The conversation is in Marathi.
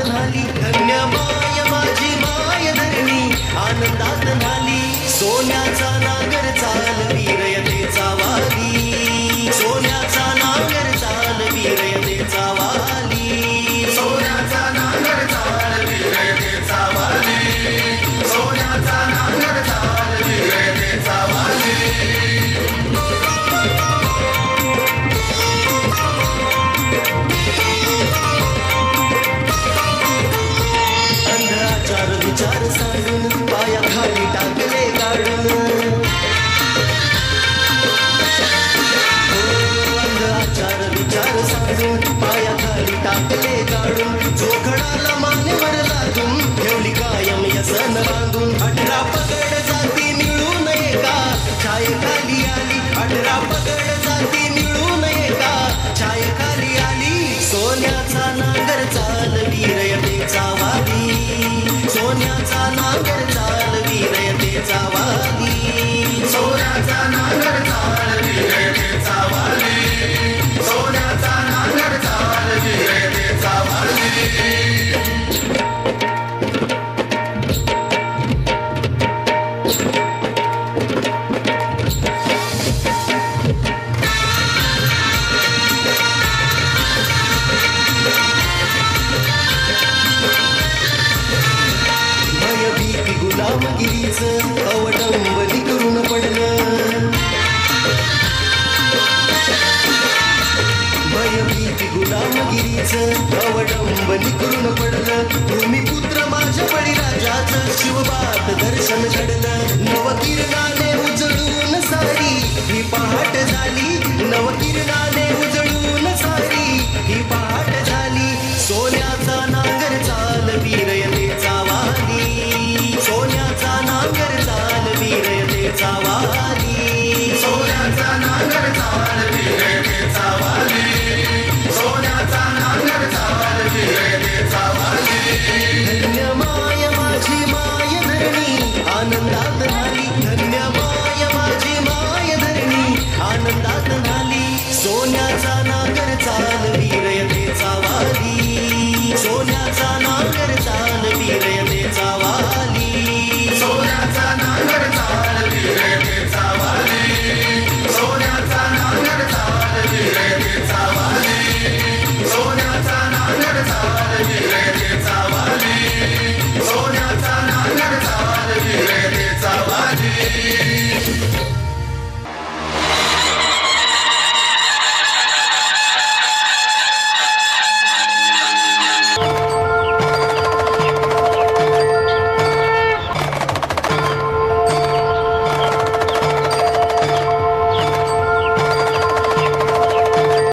न्हाली. धन्य माय माझी माय धरणी आनंदात न्हाली. सोन्याचा नांगर चालवी रयतेचा वाली. सोन्याचा नांगर चालवी रयतेचा वाली. सोन्याचा नांगर चालवी रयतेचा वाली. सोन्याचा नांगर चालवी रयतेचा वाली. अंधाचार विचार सांडून पायाखाली टाकले गाडून. अंधाचार विचार सांडून पायाखाली टाकले गाडून. जोखडाला मानेवर लागून ठेवली कायम यसन बांधून. 18 पगड जाती मिळून एका छायेखाली आली. 18 पगड जाती मिळून एका छायेखाली आली. सोन्याचा नांगर चालवी रयतेचा वाली. सोन्याचा नांगर चालवी रयतेचा वाली. सोन्याचा नांगर चालवी रयतेचा वाली. सोन्याचा नांगर चालवी रयतेचा वाली. भयभीती गुलामगिरीचं अवडंबनी करून पडलं. भयभीती गुलामगिरीचं अवडंबनी करून पडलं. भूमिपुत्र माझ्या बळीराजाचं शिवबात दर्शन घडलं. नवकिरणाने उजळून सारी ही पहाट झाली. नवकिरणाने उजळून सारी ही पहाट झाली. सोन्याचा नांगर चालवी रयतेचा वाली. सोन्याचा नांगर चालवी रयतेचा वाली. सोन्याचा नांगर चालवी रयतेचा वाली. सोन्याचा नांगर चालवी रयतेचा वाली. धन्य माय माझी माय धरणी आनंदात न्हाली. धन्य माय माझी माय धरणी आनंदात न्हाली. सोन्याचा